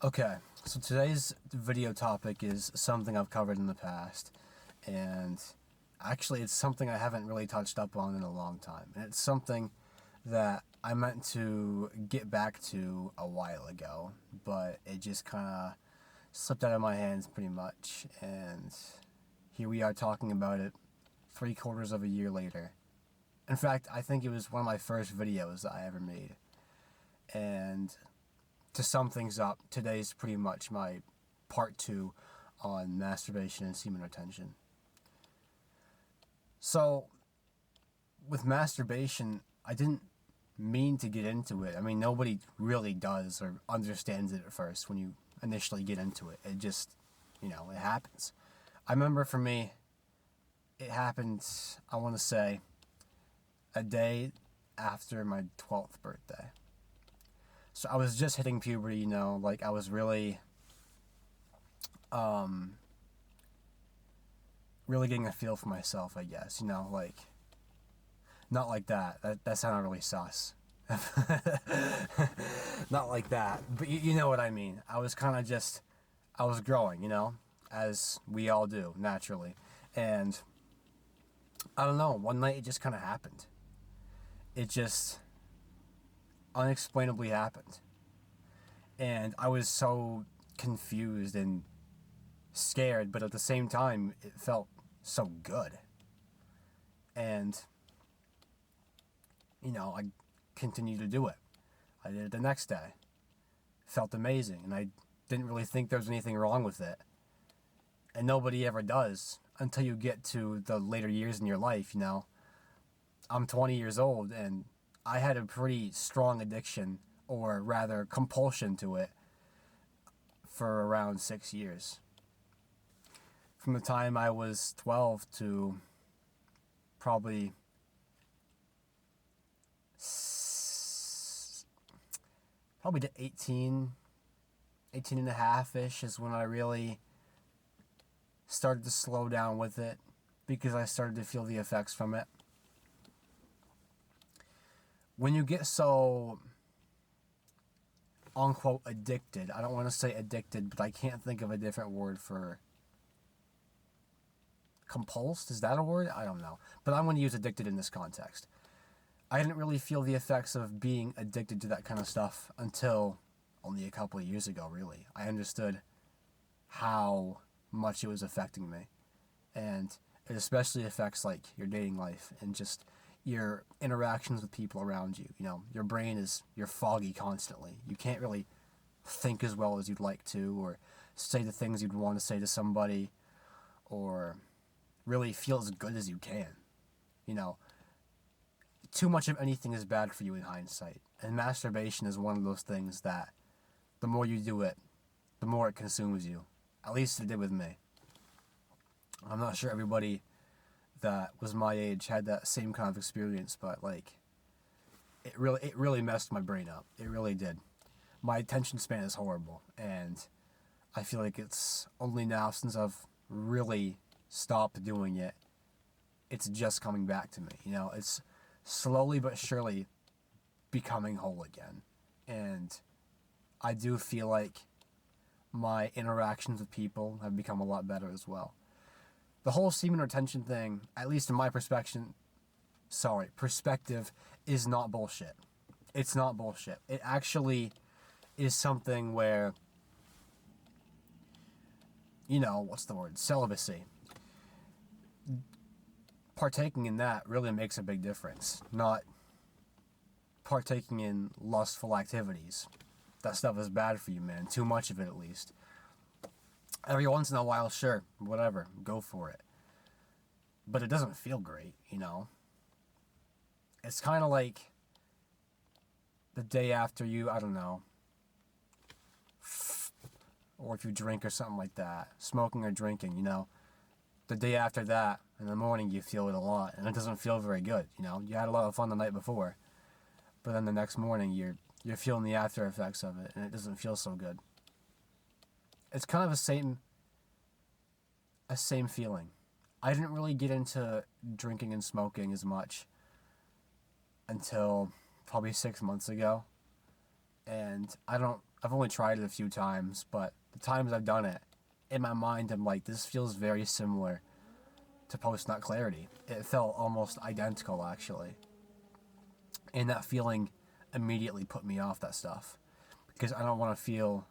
Okay, so today's video topic is something I've covered in the past, and actually it's something I haven't really touched up on in a long time, and it's something that I meant to get back to a while ago, but it just kind of slipped out of my hands pretty much, and here we are talking about it 3/4 of a year later. In fact, I think it was one of my first videos that I ever made, and to sum things up, today's pretty much my part 2 on masturbation and semen retention. So, with masturbation, I didn't mean to get into it. I mean, nobody really does or understands it at first when you initially get into it. It just, it happens. I remember for me, it happened, I want to say, a day after my 12th birthday. So I was just hitting puberty, I was really, really getting a feel for myself, I guess, not like that. That sounded really sus. Not like that, but you know what I mean. I was kind of just, I was growing, as we all do, naturally. And, I don't know, one night it just kind of happened. It just unexplainably happened. And I was so confused and scared, but at the same time, it felt so good. And, I continued to do it. I did it the next day. Felt amazing, and I didn't really think there was anything wrong with it. And nobody ever does until you get to the later years in your life, I'm 20 years old, and I had a pretty strong addiction, or rather compulsion to it, for around 6 years. From the time I was 12 to probably to 18 and a half-ish is when I really started to slow down with it, because I started to feel the effects from it. When you get so, unquote, addicted, I don't want to say addicted, but I can't think of a different word for compulsed. Is that a word? I don't know. But I'm going to use addicted in this context. I didn't really feel the effects of being addicted to that kind of stuff until only a couple of years ago, really. I understood how much it was affecting me. And it especially affects, your dating life and just your interactions with people around you. Your brain you're foggy constantly. You can't really think as well as you'd like to, or say the things you'd want to say to somebody, or really feel as good as you can. Too much of anything is bad for you in hindsight. And masturbation is one of those things that the more you do it, the more it consumes you. At least it did with me. I'm not sure everybody that was my age had that same kind of experience, but it really messed my brain up. It really did. My attention span is horrible, and I feel like it's only now, since I've really stopped doing it, it's just coming back to me. It's slowly but surely becoming whole again. And I do feel like my interactions with people have become a lot better as well. The whole semen retention thing, at least in my perspective, is not bullshit. It's not bullshit. It actually is something where, what's the word? Celibacy. Partaking in that really makes a big difference. Not partaking in lustful activities. That stuff is bad for you, man. Too much of it, at least. Every once in a while, sure, whatever, go for it. But it doesn't feel great, It's kind of like the day after you, I don't know, or if you drink or something like that, smoking or drinking, the day after that, in the morning, you feel it a lot, and it doesn't feel very good, You had a lot of fun the night before, but then the next morning, you're feeling the after effects of it, and it doesn't feel so good. It's kind of a same feeling. I didn't really get into drinking and smoking as much until probably 6 months ago. And I've only tried it a few times, but the times I've done it, in my mind I'm like, this feels very similar to post-nut clarity. It felt almost identical, actually. And that feeling immediately put me off that stuff. Because I don't want to feel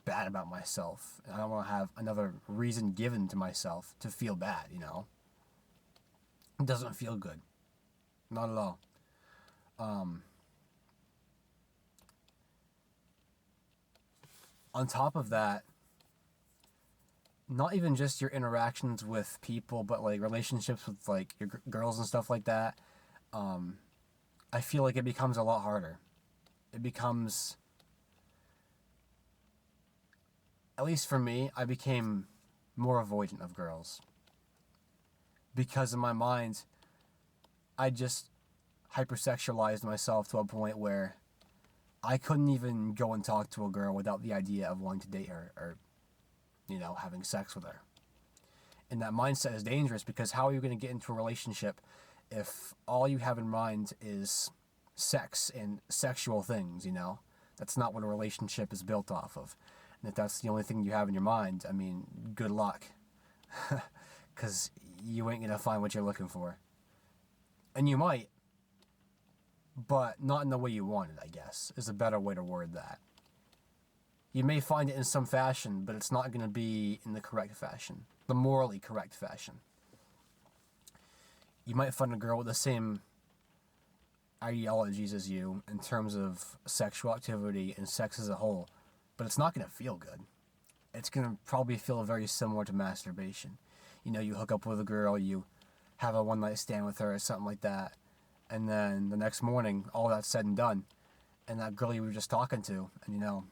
bad about myself. I don't want to have another reason given to myself to feel bad, you know? It doesn't feel good. Not at all. On top of that, not even just your interactions with people, but like relationships with like your girls and stuff like that, I feel like it becomes a lot harder. It becomes, at least for me, I became more avoidant of girls. Because in my mind, I just hypersexualized myself to a point where I couldn't even go and talk to a girl without the idea of wanting to date her or, you know, having sex with her. And that mindset is dangerous because how are you going to get into a relationship if all you have in mind is sex and sexual things, you know? That's not what a relationship is built off of. And if that's the only thing you have in your mind, I mean, good luck. Because you ain't going to find what you're looking for. And you might, but not in the way you want it, I guess, is a better way to word that. You may find it in some fashion, but it's not going to be in the correct fashion, the morally correct fashion. You might find a girl with the same ideologies as you in terms of sexual activity and sex as a whole, but it's not going to feel good. It's going to probably feel very similar to masturbation. You know, you hook up with a girl, you have a one-night stand with her or something like that, and then the next morning, all that's said and done, and that girl you were just talking to, and you know,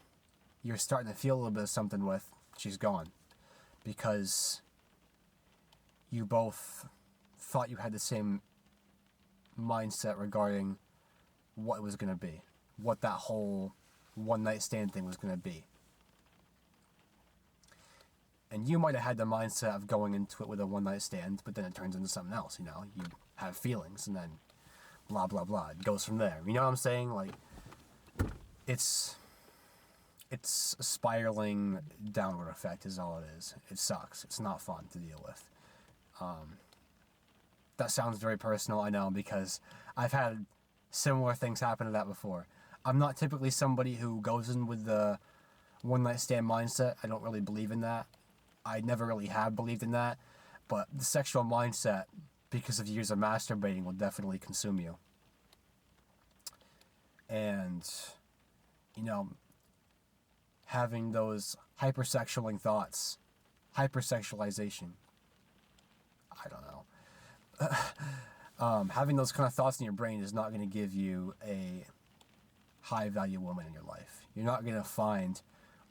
you're starting to feel a little bit of something with, she's gone. Because you both thought you had the same mindset regarding what it was going to be, what that whole one-night stand thing was going to be. And you might have had the mindset of going into it with a one-night stand, but then it turns into something else, you know? You have feelings, and then blah, blah, blah. It goes from there. You know what I'm saying? Like, it's a spiraling downward effect is all it is. It sucks. It's not fun to deal with. That sounds very personal, I know, because I've had similar things happen to that before. I'm not typically somebody who goes in with the one-night stand mindset. I don't really believe in that. I never really have believed in that. But the sexual mindset, because of years of masturbating, will definitely consume you. And, you know, having those hypersexualing thoughts, hypersexualization, I don't know. Having those kind of thoughts in your brain is not going to give you a high-value woman in your life. You're not going to find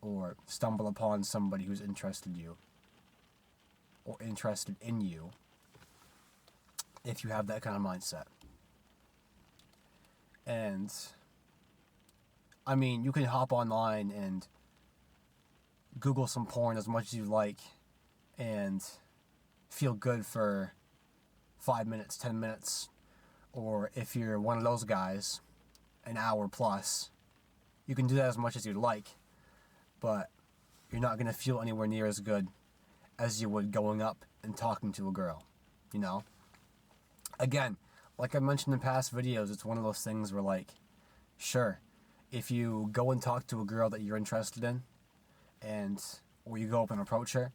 or stumble upon somebody who's interested in you or interested in you if you have that kind of mindset. And, I mean, you can hop online and Google some porn as much as you like and feel good for 5 minutes, 10 minutes, or if you're one of those guys, an hour plus. You can do that as much as you'd like, but you're not going to feel anywhere near as good as you would going up and talking to a girl, you know? Again, like I mentioned in past videos, it's one of those things where, like, sure, if you go and talk to a girl that you're interested in, or you go up and approach her,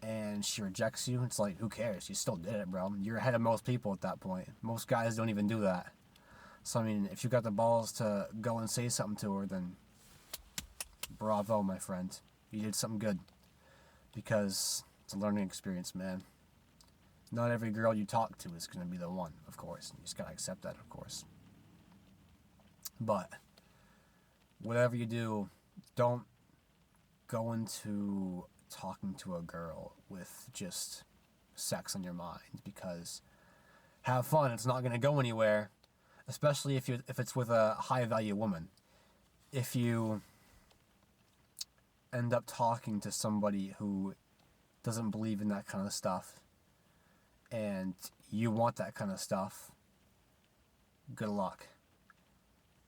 and she rejects you, it's like, who cares? You still did it, bro. You're ahead of most people at that point. Most guys don't even do that. So, I mean, if you got the balls to go and say something to her, then bravo, my friend. You did something good. Because it's a learning experience, man. Not every girl you talk to is going to be the one, of course. You just got to accept that, of course. But whatever you do, don't go into talking to a girl with just sex on your mind, because have fun, it's not going to go anywhere, especially if it's with a high value woman. If you end up talking to somebody who doesn't believe in that kind of stuff and you want that kind of stuff, good luck.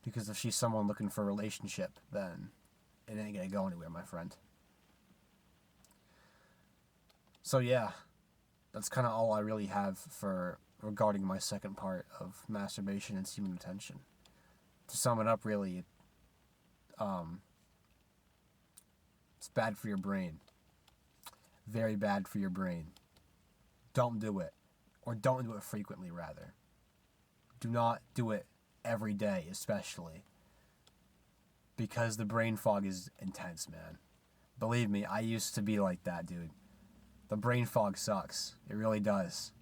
Because if she's someone looking for a relationship, then it ain't gonna go anywhere, my friend. So yeah, that's kind of all I really have for regarding my second part of masturbation and semen retention. To sum it up, really, it's bad for your brain. Very bad for your brain. Don't do it. Or don't do it frequently, rather. Do not do it every day, especially. Because the brain fog is intense, man. Believe me, I used to be like that, dude. The brain fog sucks. It really does.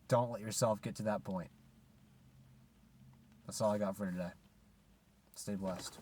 Don't let yourself get to that point. That's all I got for today. Stay blessed.